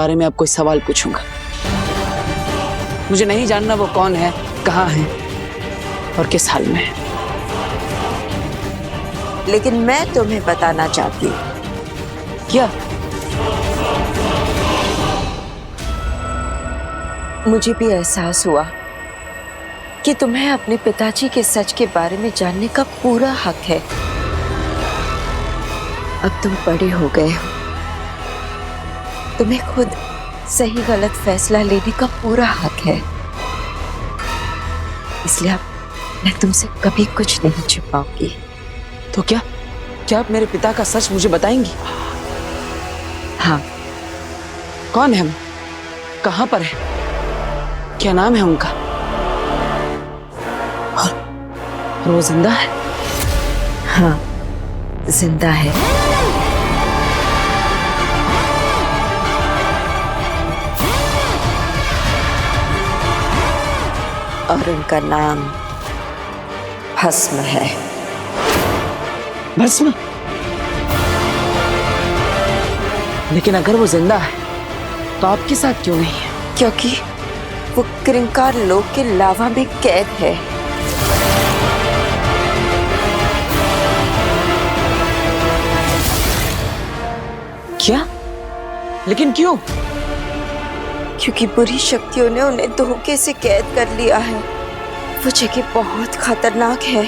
बारे में अब कोई सवाल पूछूंगा। मुझे नहीं जानना वो कौन है, कहाँ है और किस हाल में है। लेकिन मैं तुम्हें बताना चाहती हूँ। क्या? मुझे भी एहसास हुआ कि तुम्हें अपने पिताजी के सच के बारे में जानने का पूरा हक है। अब तुम बड़े हो गए हो, तुम्हें खुद सही गलत फैसला लेने का पूरा हक है। इसलिए अब मैं तुमसे कभी कुछ नहीं छुपाऊंगी। तो क्या आप मेरे पिता का सच मुझे बताएंगी? हाँ। कौन है वो? कहाँ पर है? क्या नाम है उनका? और वो जिंदा है? हाँ, जिंदा है। और उनका नाम भस्म है। भस्म? लेकिन अगर वो जिंदा है तो आपके साथ क्यों नहीं है? क्योंकि वो क्रिंकार लोक के लावा में कैद है। क्या? लेकिन क्यों? क्योंकि बुरी शक्तियों ने उन्हें धोखे से कैद कर लिया है। वो जगह बहुत खतरनाक है।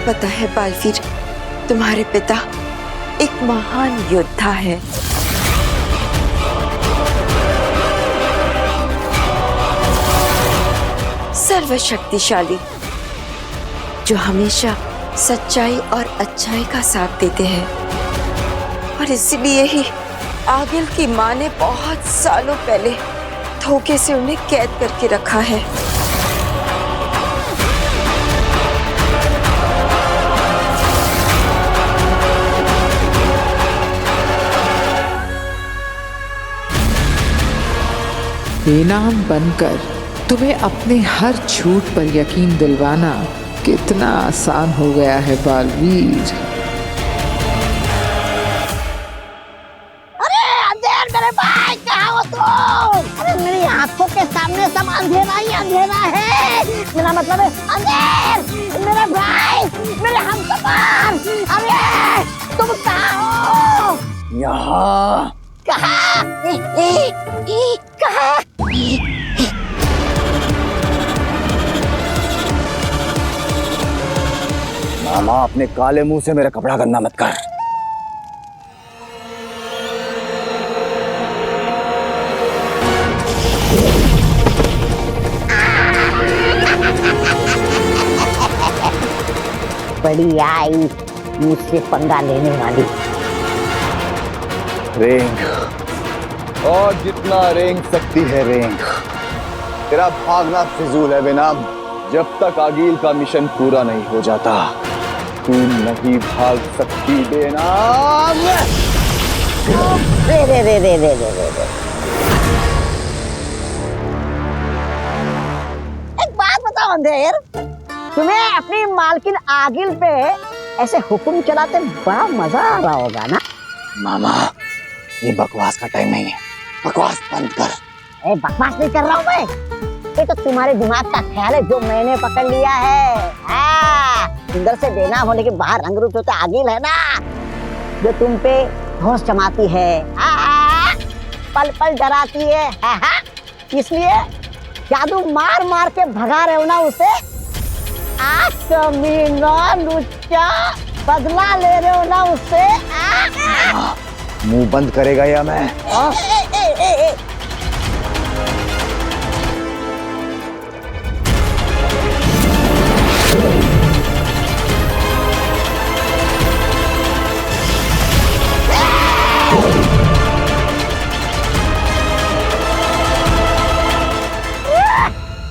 पता है बालवीर, तुम्हारे पिता एक महान योद्धा है। सर्वशक्तिशाली, जो हमेशा सच्चाई और अच्छाई का साथ देते हैं। और इसीलिए ही आगिल की माँ ने बहुत सालों पहले धोखे से उन्हें कैद करके रखा है। बेनाम बनकर तुम्हें अपने हर झूठ पर यकीन दिलवाना कितना आसान हो गया है बालवीर। अरे अंधेर मेरे भाई, कहाँ हो तुम? अरे मेरी आंखों के सामने सब अंधेरा ही अंधेरा है। मेरा मतलब है अंधेर मेरे भाई, मेरे हमसफर। अरे तुम कहाँ हो? यहाँ। कहाँ? कहाँ? मामा, अपने काले मुंह से मेरा कपड़ा गंदा मत कर। बड़ी आई मुझसे पंगा लेने वाली। रेंग, और जितना रेंग सकती है रेंग। तेरा भागना फिजूल है बेनाम। जब तक आगिल का मिशन पूरा नहीं हो जाता तू नहीं भाग सकती बेनाम। रे रे रे रे रे रे रे रे। एक बात बताओ अंधेर, तुम्हें अपनी मालकिन आगिल पे ऐसे हुक्म चलाते बड़ा मजा आ रहा होगा ना? मामा, ये बकवास का टाइम नहीं है। बकवास बंद कर। ए, बकवास नहीं कर रहा हूँ मैं। ये तो तुम्हारे दिमाग का ख्याल है जो मैंने पकड़ लिया है। हाँ, अंदर से बेनाम होने के बाहर रंग रूप होता आगिल है ना, जो तुम पे होश जमाती है। हाँ, पल पल डराती है। हाँ, इसलिए जादू मार मार के भगा रहे हो ना उसे। आज कमीना लुच्चा, बदला ले रहे हो ना उससे। मुंह बंद करेगा या मैं?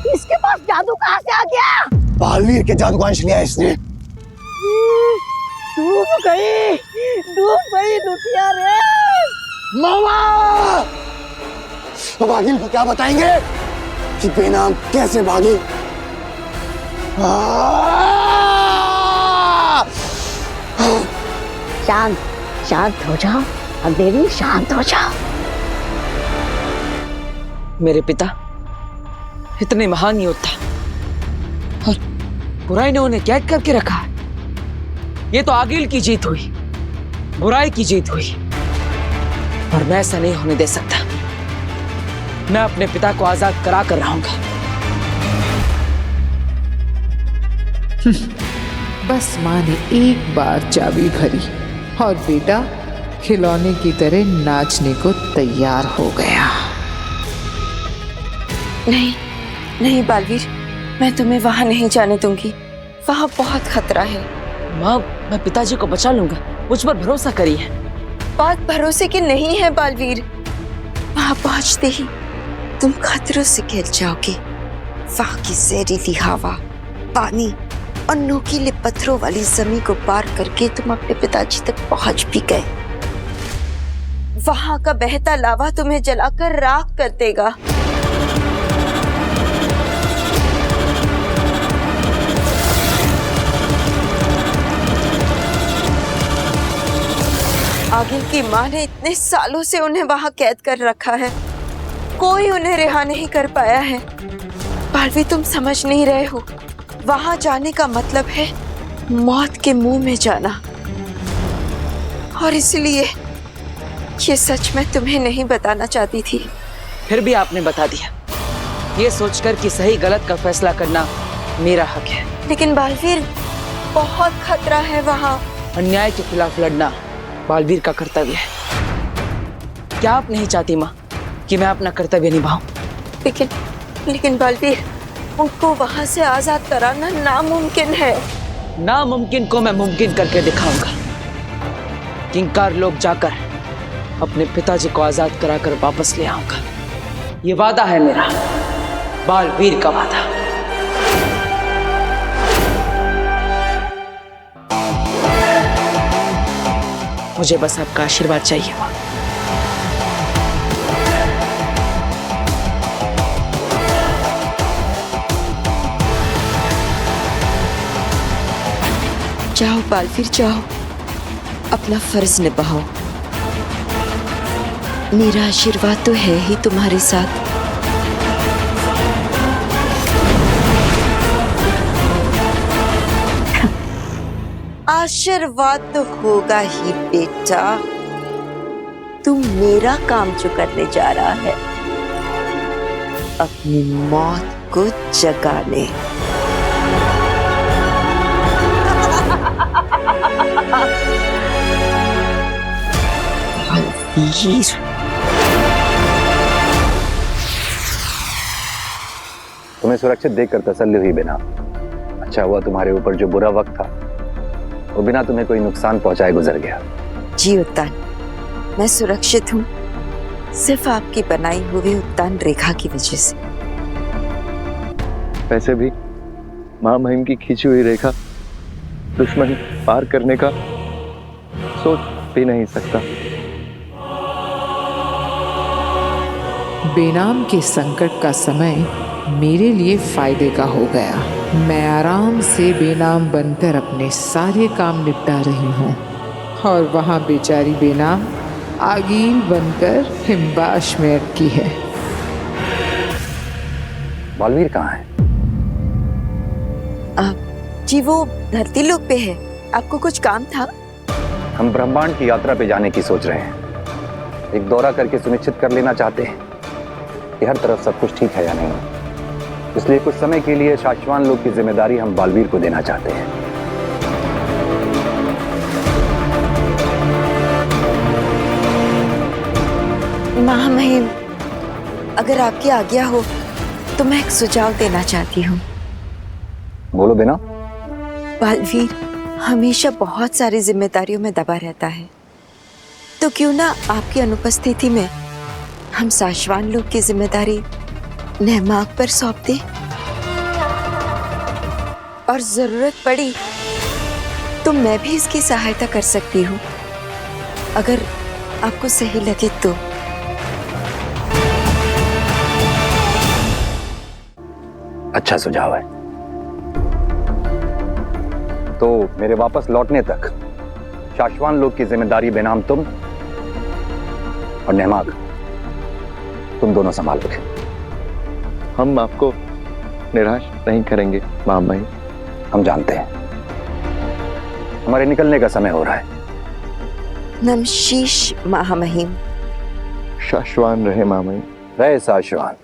इसके पास जादू कहाँ से आ गया? बालवीर के जादू का अंश लिया इसने। डूब गई लुटिया रे। मामा, अब आगिल को क्या बताएंगे कि बेनाम कैसे भागी? शांत शांत हो जाओ अब देवी, शांत हो जाओ। मेरे पिता इतने महान योद्धा और बुराई ने उन्हें कैद करके रखा है। ये तो आगिल की जीत हुई, बुराई की जीत हुई, और मैं ऐसा नहीं होने दे सकता। मैं अपने पिता को आजाद करा कर रहूंगा। बस माँ ने एक बार चाबी भरी और बेटा खिलौने की तरह नाचने को तैयार हो गया। नहीं नहीं बालवीर, मैं तुम्हें वहां नहीं जाने दूंगी। वहां बहुत खतरा है। माँ, मैं पिताजी को बचा लूंगा, मुझ पर भरोसा करिए। बात भरोसे की नहीं है बालवीर। वहां पहुंचते ही तुम खतरों से घिर जाओगे। वहां की जहरीली हवा, पानी और नोकीले पत्थरों वाली जमीन को पार करके तुम अपने पिताजी तक पहुंच भी गए। वहां का बहता लावा तुम्हें जलाकर राख कर देगा। आगिल की माँ ने इतने सालों से उन्हें वहां कैद कर रखा है, कोई उन्हें रिहा नहीं कर पाया है। बालवीर, तुम समझ नहीं रहे हो। वहां जाने का मतलब है मौत के मुंह में जाना, और इसलिए ये सच मैं तुम्हें नहीं बताना चाहती थी। फिर भी आपने बता दिया, ये सोचकर कि सही गलत का फैसला करना मेरा हक है। लेकिन बालवीर, बहुत खतरा है वहां। अन्याय के खिलाफ लड़ना बालवीर का कर्तव्य है। क्या आप नहीं चाहती माँ कि मैं अपना कर्तव्य निभाऊं? लेकिन बालवीर, उनको वहां से आजाद कराना नामुमकिन है। नामुमकिन को मैं मुमकिन करके दिखाऊंगा। किंकार लोग जाकर अपने पिताजी को आजाद कराकर वापस ले आऊंगा। ये वादा है मेरा, बालवीर का वादा। मुझे बस आपका आशीर्वाद चाहिए माँ। जाओ बालवीर, जाओ, अपना फर्ज निभाओ। मेरा आशीर्वाद तो है ही तुम्हारे साथ। आशीर्वाद तो होगा ही बेटा। तू मेरा काम जो करने जा रहा है, अपनी मौत को जगाने। बालवीर, तुम्हें सुरक्षित देखकर तसल्ली हुई बिना। अच्छा हुआ तुम्हारे ऊपर जो बुरा वक्त था वो बिना तुम्हें कोई नुकसान पहुंचाए गुजर गया। जी उत्तान, मैं सुरक्षित हूँ, सिर्फ आपकी बनाई हुई उत्तान रेखा की वजह से। वैसे भी मां महिम की खींची हुई रेखा दुश्मन पार करने का सोच भी नहीं सकता। बेनाम के संकट का समय मेरे लिए फायदे का हो गया। मैं आराम से बेनाम बनकर अपने सारे काम निपटा रही हूँ, और वहाँ बेचारी बेनाम आगील बनकर हिमबाश में अटकी है। बालवीर कहाँ है? जी वो धरती लोक पे है। आपको कुछ काम था? हम ब्रह्मांड की यात्रा पे जाने की सोच रहे हैं। एक दौरा करके सुनिश्चित कर लेना चाहते हैं कि हर तरफ सब कुछ ठीक है या नहीं। इसलिए कुछ समय के लिए शाश्वान लोक की जिम्मेदारी हम बालवीर को देना चाहते हैं। महामहिम, अगर आपकी आज्ञा हो तो मैं एक सुझाव देना चाहती हूँ। बोलो बेना। बालवीर हमेशा बहुत सारी जिम्मेदारियों में दबा रहता है, तो क्यों ना आपकी अनुपस्थिति में हम शाश्वान लोक की जिम्मेदारी नेहमाक पर सौंप दें, और जरूरत पड़ी तो मैं भी इसकी सहायता कर सकती हूँ, अगर आपको सही लगे तो। अच्छा सुझाव है। तो मेरे वापस लौटने तक शाश्वान लोग की जिम्मेदारी बेनाम तुम और नेमाग, तुम दोनों संभालोगे। हम आपको निराश नहीं करेंगे मामाई। हम जानते हैं हमारे निकलने का समय हो रहा है। नमशीश महामहिम। शाश्वान रहे मामाई। रहे शाश्वान।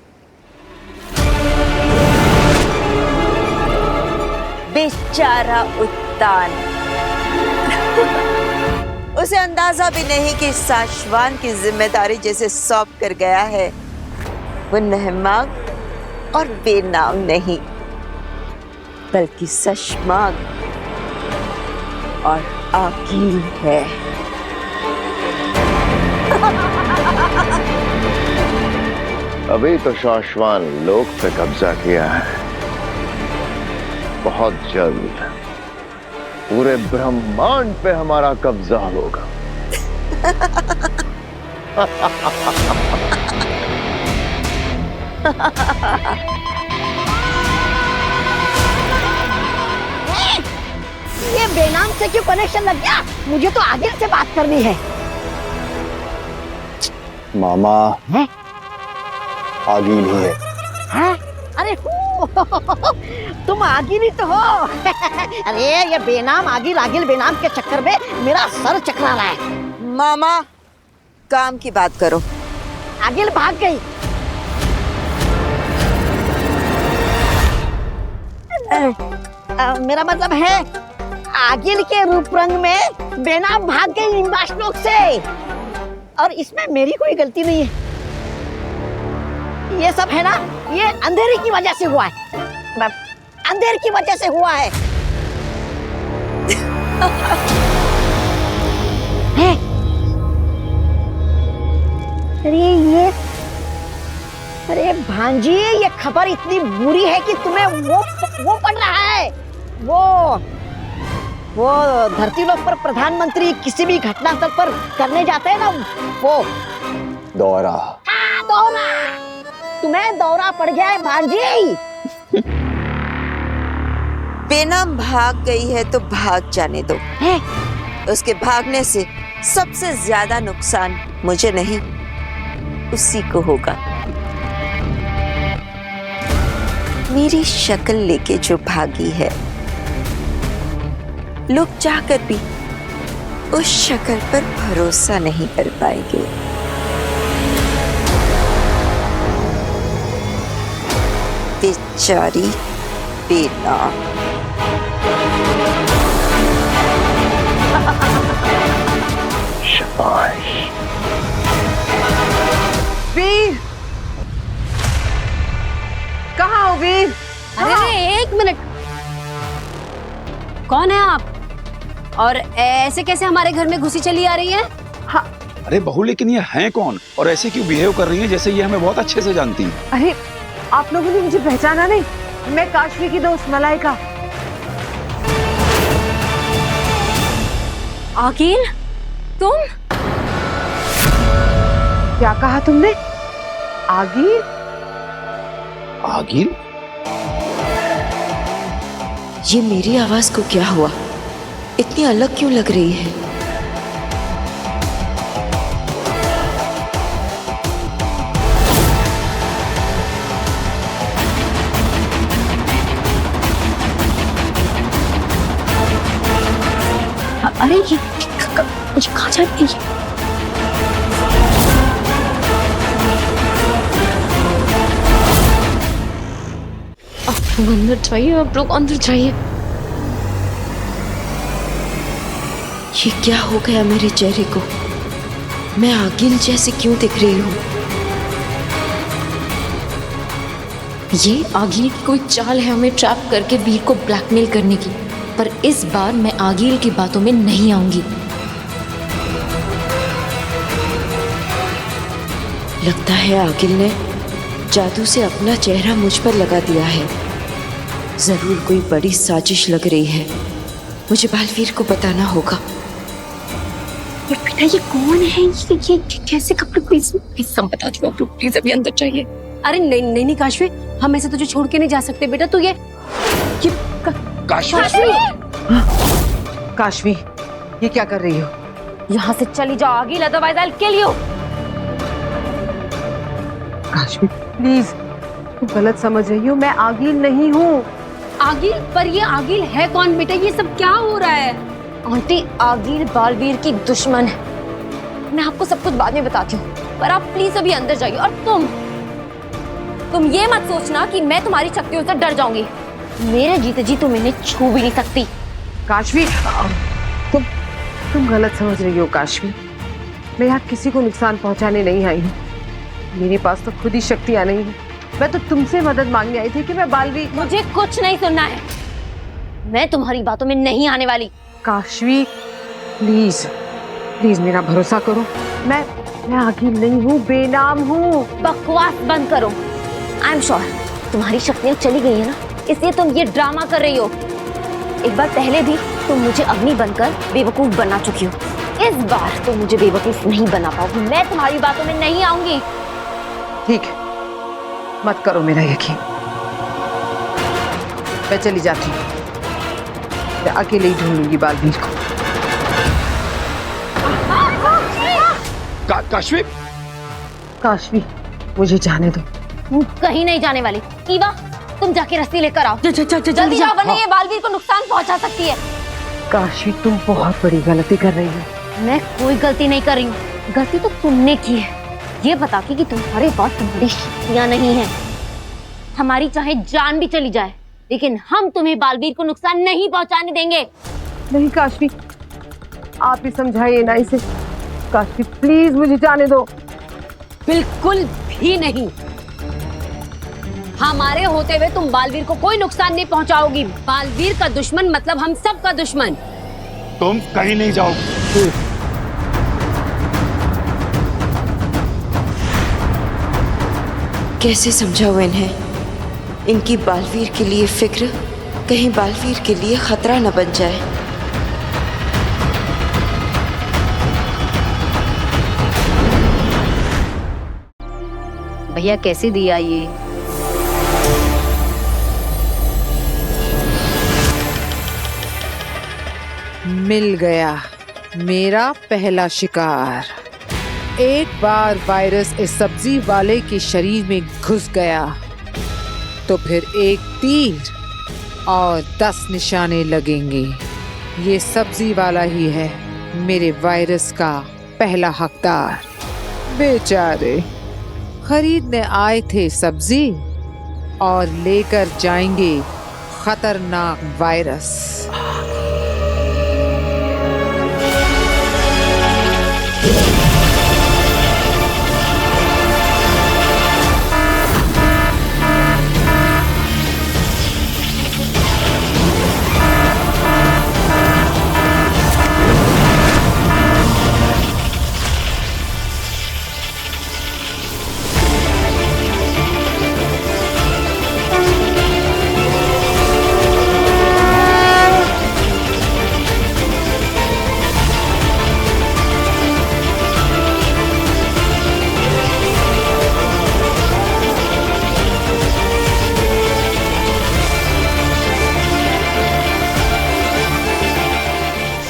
बेचारा उत्तान। उसे अंदाजा भी नहीं कि शाश्वान की जिम्मेदारी जैसे सौंप कर गया है वो नहमाग और बेनाम नहीं, बल्कि सशमाग और आकील है। अभी तो शाश्वान लोक पे कब्जा किया है, बहुत जल्द पूरे ब्रह्मांड पे हमारा कब्जा होगा। ये बेनाम से क्यों कनेक्शन लग गया? मुझे तो आगिल से बात करनी है। मामा हैं? आगिल ही है। हैं? अरे तुम आगिल ही तो हो। अरे ये बेनाम आगिल आगिल बेनाम के चक्कर में मेरा सर चकरा रहा है। मामा, काम की बात करो। आगिल भाग गई। मेरा मतलब है आगिल के रूप रंग में बेनाम भाग गई इंद्रलोक से, और इसमें मेरी कोई गलती नहीं है। ये सब है ना, ये अंधेरे की वजह से हुआ है। अंधेरे की वजह से हुआ है। अरे भांजी, ये खबर इतनी बुरी है कि तुम्हें वो पढ़ रहा है। वो धरती लोक पर प्रधानमंत्री किसी भी घटनास्थल पर करने जाते हैं ना, वो दौरा। हाँ, दौरा। तुम्हें दौरा पड़ गया है भांजी। बेनाम भाग गई है तो भाग जाने दो। है? उसके भागने से सबसे ज्यादा नुकसान मुझे नहीं, उसी को होगा। मेरी शक्ल लेके जो भागी है, लोग चाहकर भी उस शक्ल पर भरोसा नहीं कर पाएंगे। बेचारी बेनाम। शाबाश। वीर, कहाँ हो वीर? अरे एक मिनट, कौन है आप? और ऐसे कैसे हमारे घर में घुसी चली आ रही है? अरे बहू, लेकिन ये हैं कौन और ऐसे क्यों बिहेव कर रही हैं जैसे ये हमें बहुत अच्छे से जानती हैं? अरे आप लोगों ने मुझे पहचाना नहीं? मैं काशवी की दोस्त मलाइका। आकिल, तुम? क्या कहा तुमने? आगिल? आगिल? ये मेरी आवाज को क्या हुआ? इतनी अलग क्यों लग रही है? अरे ये कहाँ जा रही है? आप लोग अंदर जाइए, आप लोग अंदर जाइए। ये क्या हो गया मेरे चेहरे को? मैं आगिल जैसे क्यों दिख रही हूँ? ये आगिल की कोई चाल है हमें ट्रैप करके वीर को ब्लैकमेल करने की, पर इस बार मैं आगिल की बातों में नहीं आऊंगी। लगता है आगिल ने जादू से अपना चेहरा मुझ पर लगा दिया है। जरूर कोई बड़ी साजिश लग रही है। मुझे बालवीर को बताना होगा। और बेटा ये कौन है? ये कैसे कपड़े को सब बता दो आप लोग, प्लीज अभी अंदर चाहिए। अरे नहीं नहीं नहीं काशवी, हम ऐसे तुझे छोड़ के नहीं जा सकते बेटा। तू ये काशवी! काशवी, ये क्या कर रही हो? यहाँ से चली जाओ आगिल, otherwise I will kill you. Kashvi please, तुम गलत समझ रही हो, मैं आगिल नहीं हूँ। आगिल? पर ये आगिल है कौन बेटा? ये सब क्या हो रहा है? आंटी, आगिल बालवीर की दुश्मन है। मैं आपको सब कुछ बाद में बताती हूँ, पर आप प्लीज अभी अंदर जाइए। और तुम ये मत सोचना कि मैं तुम्हारी शक्तियों से डर जाऊंगी। मेरे जीते जी तुम इन्हें छू भी नहीं सकती। काशवी, तुम गलत समझ रही हो काशवी। मैं यहाँ किसी को नुकसान पहुँचाने नहीं आई हूँ। मेरे पास तो खुद ही शक्तियाँ नहीं है। मैं तो तुमसे मदद मांगने आई थी कि मैं बालवीर। मुझे कुछ नहीं सुनना है, मैं तुम्हारी बातों में नहीं आने वाली। काशवी प्लीज प्लीज मेरा भरोसा करो। मैं आगिल नहीं हूँ, बेनाम हूँ। बकवास बंद करो। आई एम श्योर तुम्हारी शक्तियाँ चली गई है ना, इसलिए तुम ये ड्रामा कर रही हो। एक बार पहले भी तुम मुझे अग्नि बनकर बेवकूफ बना चुकी हो। इस बार तुम मुझे बेवकूफ नहीं बना पाओगी। मैं तुम्हारी बातों में नहीं आऊंगी। ठीक है, मत करो मेरा यकीन। मैं चली जाती हूँ। मैं अकेले ही ढूंढूंगी बालवीर को। काशवी, काशवी मुझे जाने दो। कहीं नहीं जाने वाली। ईवा, तुम जाके रस्सी लेकर आओ। जल्दी जाओ, वरना ये बालवीर को नुकसान पहुंचा सकती है। काशवी, तुम बहुत बड़ी गलती कर रही हो। मैं कोई गलती नहीं कर रही हूँ। गलती तो तुमने की है, ये बता के कि तुम्हारे पास तुम्हारी शक्तियाँ नहीं है। हमारी चाहे जान भी चली जाए, लेकिन हम तुम्हें बालवीर को नुकसान नहीं पहुंचाने देंगे। नहीं काशवी, आप ही समझाइए ना इसे। काशवी प्लीज मुझे जाने दो। बिल्कुल भी नहीं। हमारे होते हुए तुम बालवीर को कोई नुकसान नहीं पहुंचाओगी। बालवीर का दुश्मन मतलब हम सब का दुश्मन। तुम कहीं नहीं जाओगी। कैसे समझाऊं इन्हें? इनकी बालवीर के लिए फिक्र कहीं बालवीर के लिए खतरा न बन जाए। भैया कैसे दिया ये? मिल गया मेरा पहला शिकार। एक बार वायरस इस सब्जी वाले के शरीर में घुस गया तो फिर एक तीर और 10 निशाने लगेंगे। ये सब्जी वाला ही है मेरे वायरस का पहला हकदार। बेचारे खरीदने आए थे सब्जी और लेकर जाएंगे खतरनाक वायरस।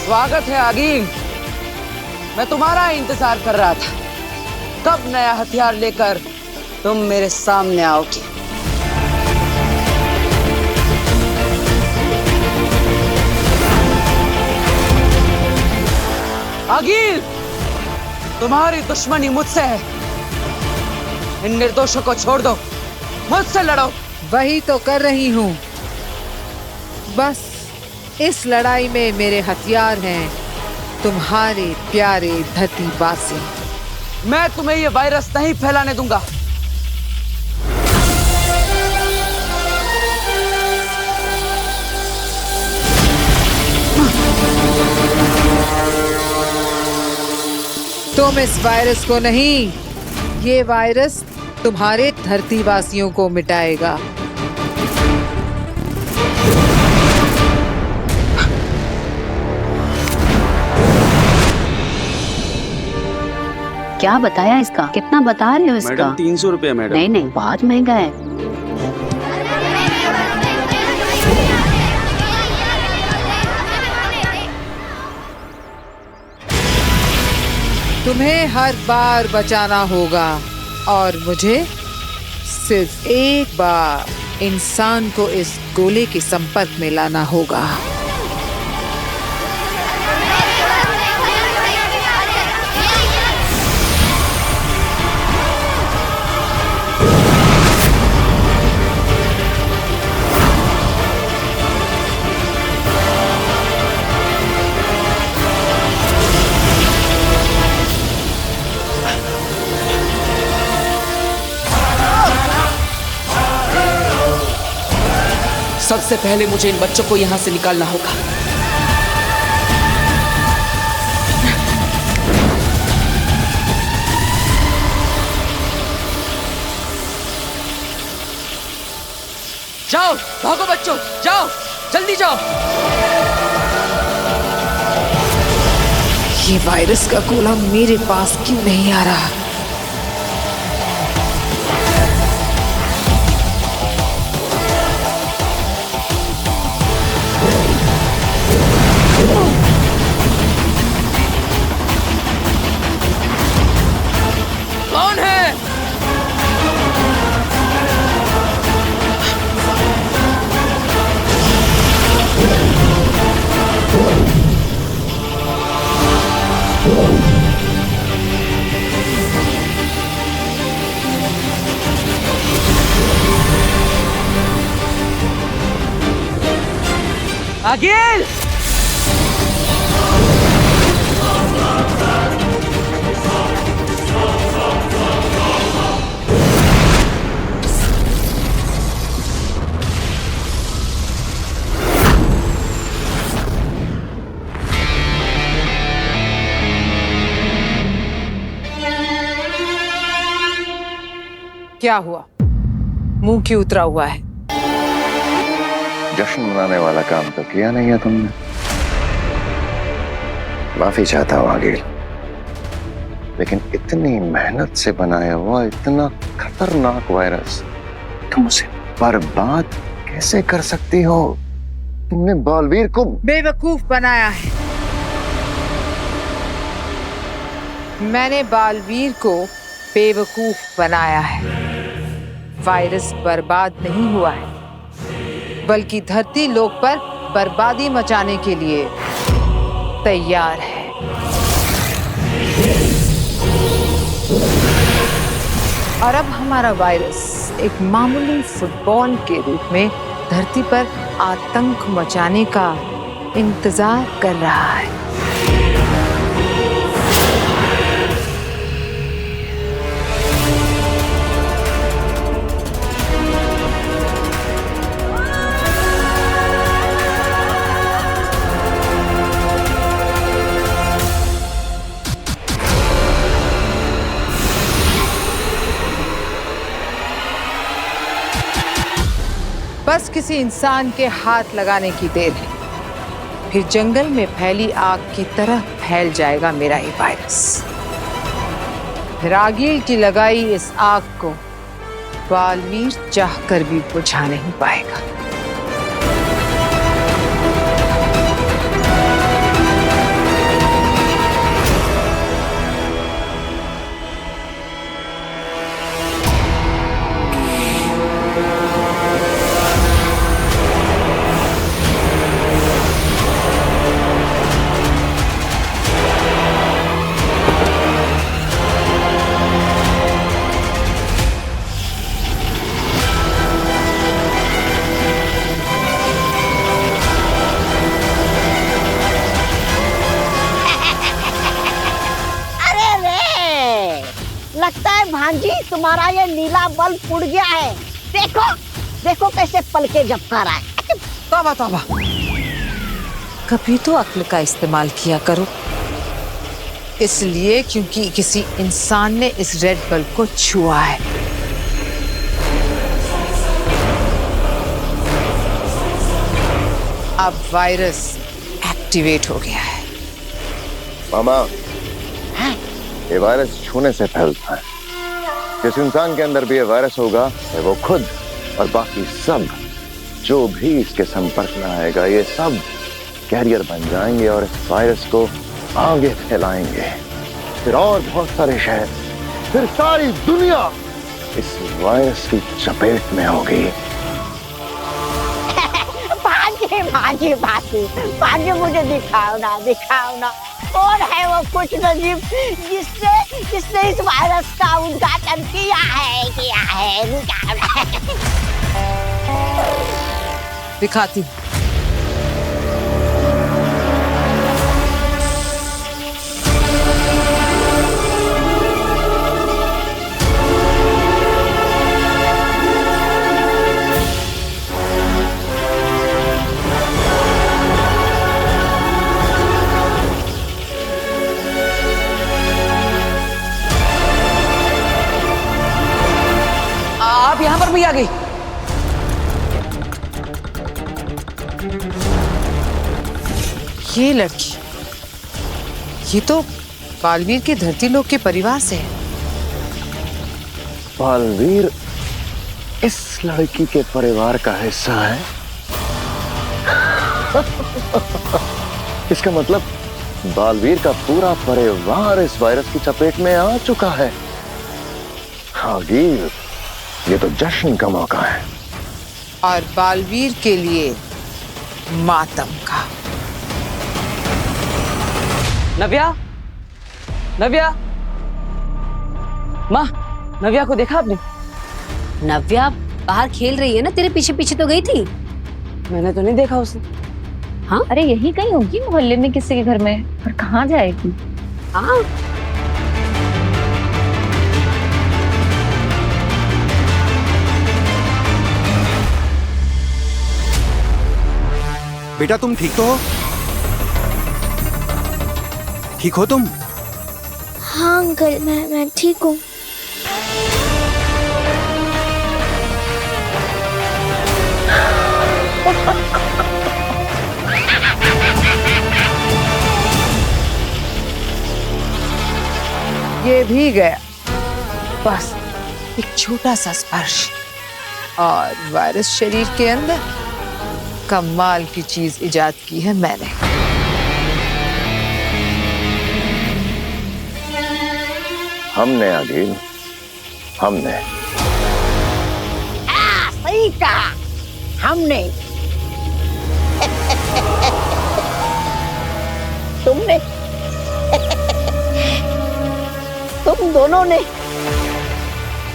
स्वागत है आगिल। मैं तुम्हारा इंतजार कर रहा था। कब नया हथियार लेकर तुम मेरे सामने आओगी? आगिल, तुम्हारी दुश्मनी मुझसे है। इन निर्दोषों को छोड़ दो, मुझसे लड़ो। वही तो कर रही हूँ। बस इस लड़ाई में मेरे हथियार हैं तुम्हारे प्यारे धरतीवासी। मैं तुम्हें ये वायरस नहीं फैलाने दूंगा। तुम इस वायरस को नहीं, ये वायरस तुम्हारे धरतीवासियों को मिटाएगा। क्या बताया इसका? कितना बता रहे हो इसका? मैडम 300 रुपये मैडम। नहीं नहीं, बहुत महंगा है। तुम्हें हर बार बचाना होगा और मुझे सिर्फ एक बार इंसान को इस गोले के संपर्क में लाना होगा। सबसे पहले मुझे इन बच्चों को यहां से निकालना होगा। जाओ, भागो बच्चों, जाओ, जल्दी जाओ। ये वायरस का गोला मेरे पास क्यों नहीं आ रहा? कौन है? आगिल! क्या हुआ? मुंह क्यों उतरा हुआ है? जश्न मनाने वाला काम तो किया नहीं है तुमने। माफी चाहता हूं आगे, लेकिन इतनी मेहनत से बनाया हुआ इतना खतरनाक वायरस तुम उसे बर्बाद कैसे कर सकती हो? तुमने बालवीर को बेवकूफ बनाया है। मैंने बालवीर को बेवकूफ बनाया है। वायरस बर्बाद नहीं हुआ है, बल्कि धरती लोक पर बर्बादी मचाने के लिए तैयार है। और अब हमारा वायरस एक मामूली फुटबॉल के रूप में धरती पर आतंक मचाने का इंतजार कर रहा है। बस किसी इंसान के हाथ लगाने की देर है, फिर जंगल में फैली आग की तरह फैल जाएगा मेरा ये वायरस। रागील की लगाई इस आग को बालवीर चाहकर भी बुझा नहीं पाएगा। लगता है भांजी तुम्हारा ये नीला बल्ब उड़ गया है। देखो देखो कैसे पलके झपका रहा है। तौबा तौबा, कभी तो अक्ल का इस्तेमाल किया करो। इसलिए क्योंकि किसी इंसान ने इस रेड बल्ब को छुआ है। अब वायरस एक्टिवेट हो गया है। मामा, ये वायरस छूने से फैलता है। जिस इंसान के अंदर भी ये वायरस होगा, वो खुद और बाकी सब जो भी इसके संपर्क में आएगा, ये सब कैरियर बन जाएंगे और इस वायरस को आगे फैलाएंगे। फिर और बहुत सारे शहर, फिर सारी दुनिया इस वायरस की चपेट में होगी। भाग्य भाग्य भाग्य भाग्य, मुझे दिखाओ ना। कौन है वो कुछ नजीब जिसने इस वायरस का उद्घाटन किया है। दिखाती हूँ। आप यहाँ पर भी आ गई। ये लड़की, ये तो बालवीर के धरती लोक के परिवार से है। बालवीर इस लड़की के परिवार का हिस्सा है। इसका मतलब बालवीर का पूरा परिवार इस वायरस की चपेट में आ चुका है। आगिल, ये तो जश्न का मौका है। और बालवीर के लिए मातम का। नव्या, माँ, नव्या को देखा आपने? नव्या बाहर खेल रही है ना, तेरे पीछे पीछे तो गई थी। मैंने तो नहीं देखा उसे। हाँ, अरे यही कहीं होगी मोहल्ले में किसी के घर में, पर कहाँ जाएगी? हाँ। बेटा तुम ठीक तो हो? ठीक हो तुम? हाँ अंकल, मैं ठीक हूँ। ये भी गया, बस एक छोटा सा स्पर्श और वायरस शरीर के अंदर। कमाल की चीज इजाद की है मैंने। हमने आगिल, हमने। सही कहा, हमने। तुमने, तुम दोनों ने।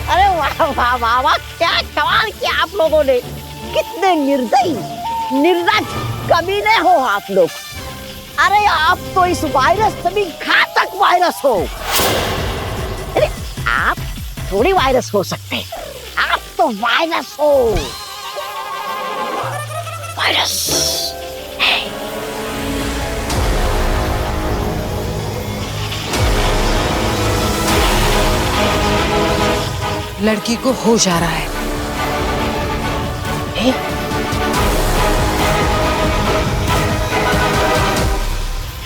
अरे वाह वाह वाह वाह, क्या कमाल किया आप लोगों ने। कितने निर्दयी, निर्लज्ज कमीने हो आप लोग। अरे आप तो इस वायरस से भी घातक वायरस हो। अरे आप थोड़ी वायरस हो सकते, आप तो वायरस हो। वायरस। लड़की को हो जा रहा है।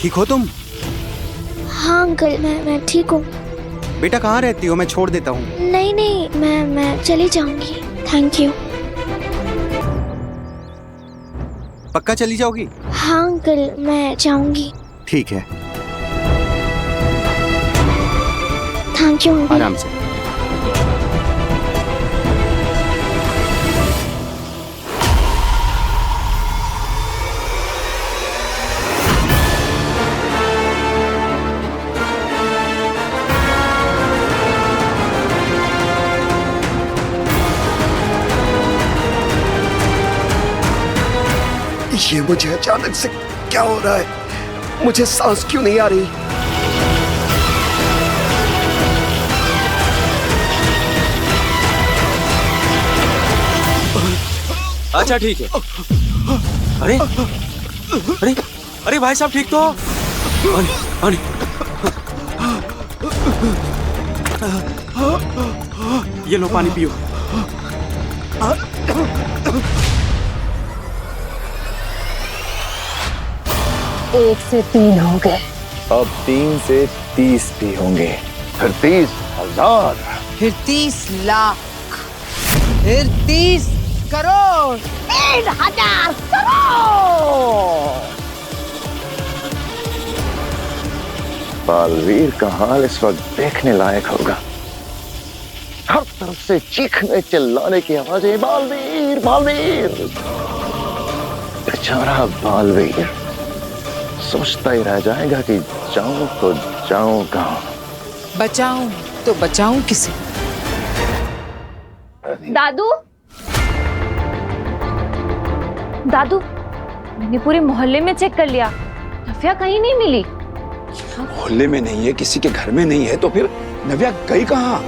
ठीक हो तुम? हाँ अंकल, मैं ठीक हूँ। बेटा कहाँ रहती हो? मैं छोड़ देता हूँ। नहीं, मैं चली जाऊंगी। Thank you. पक्का चली जाओगी? हाँ अंकल, मैं जाऊंगी। ठीक है, थैंक यू अंकल। आराम से। ये मुझे अचानक से क्या हो रहा है? मुझे सांस क्यों नहीं आ रही? अच्छा ठीक है। अरे अरे अरे भाई साहब ठीक तो हो? अरे ये लो पानी पियो। 1 से 3 हो गए। अब 3 से 30 भी होंगे, फिर 30,000, फिर 30 लाख, फिर 30 करोड़, 3,000 करोड़। बालवीर का हाल इस वक्त देखने लायक होगा। हर तरफ से चीखने चिल्लाने की आवाजें, बालवीर बालवीर। बेचारा बालवीर सोचता ही रह जाएगा कि जाऊं तो जाऊं कहां। बचाऊं तो बचाऊं किसे? दादू, दादू, मैंने पूरे मोहल्ले में चेक कर लिया, नव्या कहीं नहीं मिली। मोहल्ले में नहीं है, किसी के घर में नहीं है, तो फिर नव्या गई कहाँ?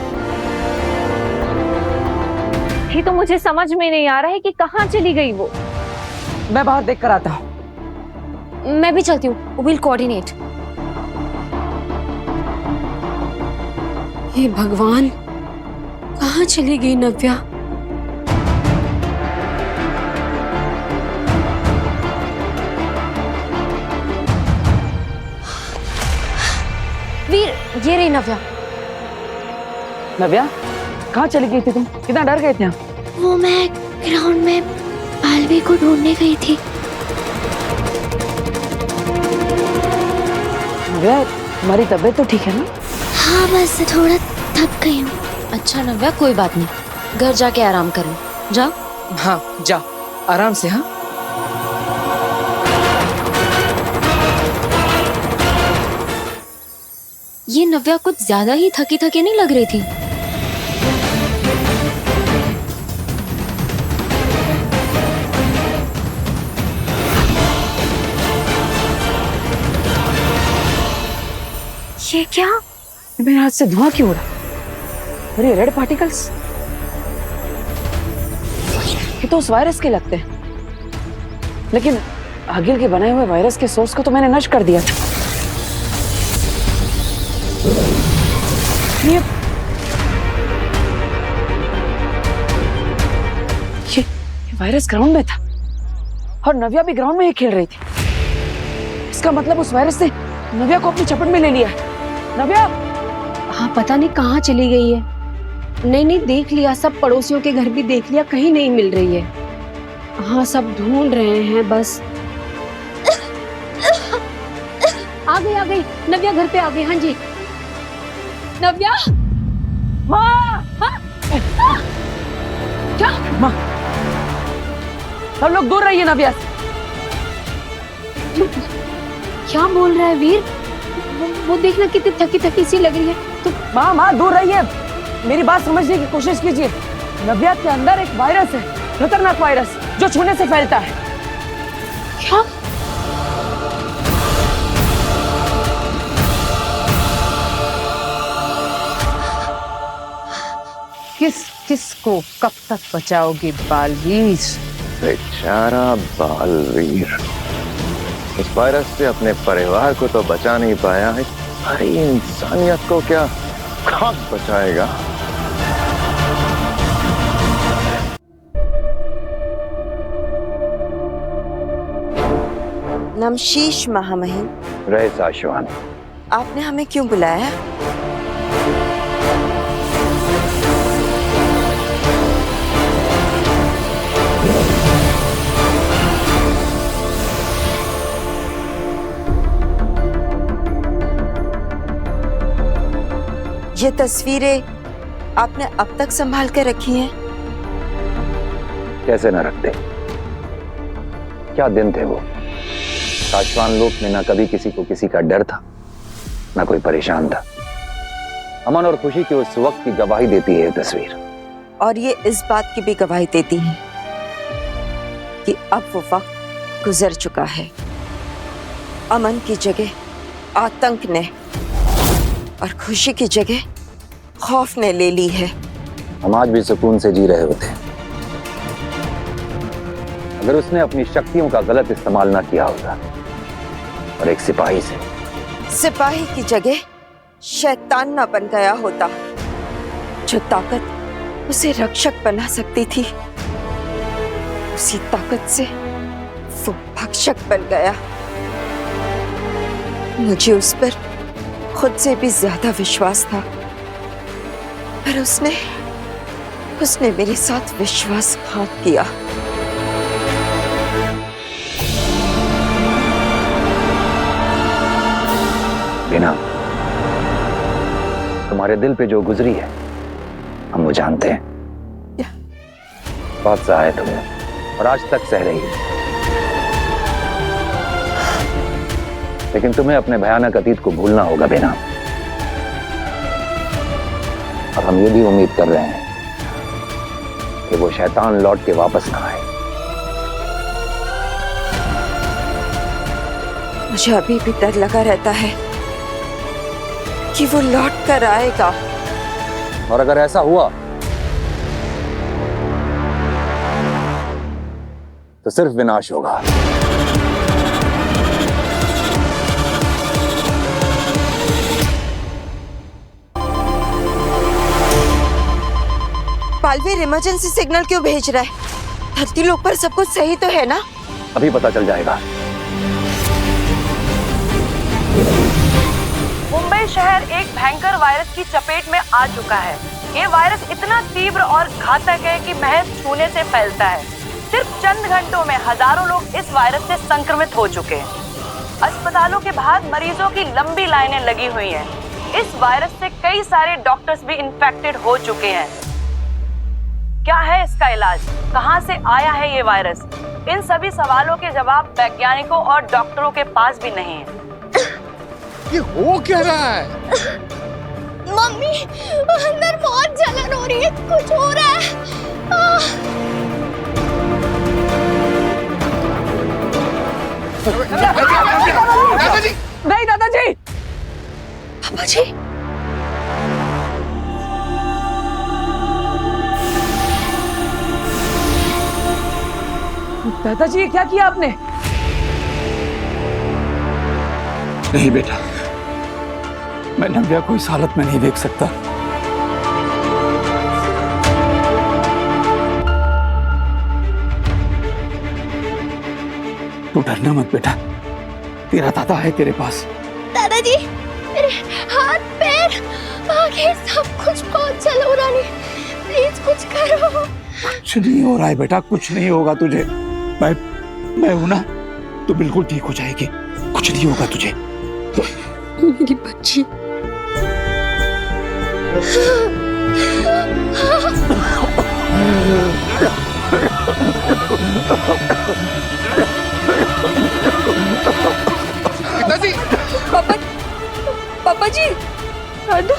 ये तो मुझे समझ में नहीं आ रहा है कि कहाँ चली गई वो। मैं बाहर देख कर आता हूँ। मैं भी चलती हूँ, विल कोऑर्डिनेट। हे भगवान, कहाँ चली गई नव्या? वीर, ये रही नव्या। नव्या, कहाँ चली गई थी तुम? कितना डर गए थे? वो मैं ग्राउंड में बालवीर को ढूंढने गई थी। नव्या, तुम्हारी तबीयत तो ठीक है ना? हाँ, बस थोड़ा थक गई हूँ। अच्छा नव्या, कोई बात नहीं, घर जाके आराम करो, जाओ। हाँ जा, आराम से। हाँ, ये नव्या कुछ ज्यादा ही थकी थकी नहीं लग रही थी? ये क्या? मेरे हाथ से धुआं क्यों हो रहा? अरे रेड पार्टिकल्स, ये तो उस वायरस के लगते हैं। लेकिन आगिल के बनाए हुए वायरस के सोर्स को तो मैंने नष्ट कर दिया था। ये वायरस ग्राउंड में था और नव्या भी ग्राउंड में ही खेल रही थी। इसका मतलब उस वायरस ने नव्या को अपनी चपेट में ले लिया है। नव्या, हाँ, पता नहीं कहाँ चली गई है। नहीं, देख लिया, सब पड़ोसियों के घर भी देख लिया, कहीं नहीं मिल रही है। हाँ, सब ढूंढ रहे हैं बस। आ गई नव्या, घर पे आ गई। हाँ जी नव्या। माँ! क्या माँ? सब लोग दूर रहिए नव्या से। क्या बोल रहा है वीर? वो देखना कितनी थकी थकी सी लग रही है। तो माँ दूर रहिए, मेरी बात समझने की कोशिश कीजिए। नव्या के अंदर एक वायरस है, खतरनाक वायरस जो छूने से फैलता है। क्या? किस को कब तक बचाओगे बालवीर? बेचारा बालवीर इस वायरस से अपने परिवार को तो बचा नहीं पाया है, सारी इंसानियत को क्या खाक बचाएगा? नमशीश महामहिम। रहे साशवान, आपने हमें क्यों बुलाया? ये तस्वीरें आपने अब तक संभाल कर रखी हैं? कैसे न रखते? क्या दिन थे वो। साशवान लोक में ना कभी किसी को किसी का डर था, ना कोई परेशान था। अमन और खुशी की उस वक्त की गवाही देती है ये तस्वीर। और ये इस बात की भी गवाही देती है कि अब वो वक्त गुजर चुका है। अमन की जगह आतंक ने और खुशी की जगह खौफ ने ले ली है। हम आज भी सुकून से जी रहे होते अगर उसने अपनी शक्तियों का गलत इस्तेमाल ना किया होता और एक सिपाही की जगह शैतान ना बन गया होता, जो ताकत उसे रक्षक बना सकती थी, उसी ताकत से वो भक्षक बन गया। मुझे उस पर खुद से भी ज्यादा विश्वास था, पर उसने मेरे साथ विश्वासघात किया। बिना तुम्हारे दिल पे जो गुजरी है हम वो जानते हैं। बहुत सहा है तुम्हें और आज तक सह रही है, लेकिन तुम्हें अपने भयानक अतीत को भूलना होगा बेनाम। और हम ये भी उम्मीद कर रहे हैं कि वो शैतान लौट के वापस ना आए। मुझे अभी भी डर लगा रहता है कि वो लौट कर आएगा। और अगर ऐसा हुआ तो सिर्फ विनाश होगा। बालवीर इमरजेंसी सिग्नल क्यों भेज रहा है? धरती लोक पर सब कुछ सही तो है ना? अभी पता चल जाएगा। मुंबई शहर एक भयंकर वायरस की चपेट में आ चुका है। ये वायरस इतना तीव्र और घातक है कि महज छूने से फैलता है। सिर्फ चंद घंटों में हजारों लोग इस वायरस से संक्रमित हो चुके हैं। अस्पतालों के बाहर मरीजों की लंबी लाइनें लगी हुई हैं। इस वायरस से कई सारे डॉक्टर्स भी इन्फेक्टेड हो चुके हैं। क्या है इसका इलाज? कहां से आया है ये वायरस? इन सभी सवालों के जवाब वैज्ञानिकों और डॉक्टरों के पास भी नहीं है। ये हो क्या रहा है? मम्मी, अंदर बहुत जलन हो रही है, कुछ हो रहा है। दादाजी! नहीं दादाजी! पापा जी! दादाजी ये क्या किया आपने? नहीं बेटा, मैं नव्या को इस हालत में नहीं देख सकता। तू डरना मत बेटा, तेरा दादा है तेरे पास। दादाजी, मेरे हाथ पैर आगे सब कुछ बहुत जल हो रहा है, प्लीज कुछ करो। कुछ नहीं हो रहा है बेटा, कुछ नहीं होगा तुझे। मैं हूं ना, तू बिल्कुल ठीक हो जाएगी, कुछ नहीं होगा तुझे। मेरी बच्ची। पिताजी! पापा जी! दादू!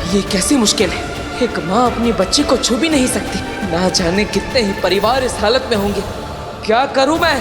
ये कैसी मुश्किल है? एक माँ अपनी बच्ची को छू भी नहीं सकती। ना जाने कितने ही परिवार इस हालत में होंगे। क्या करूं मैं?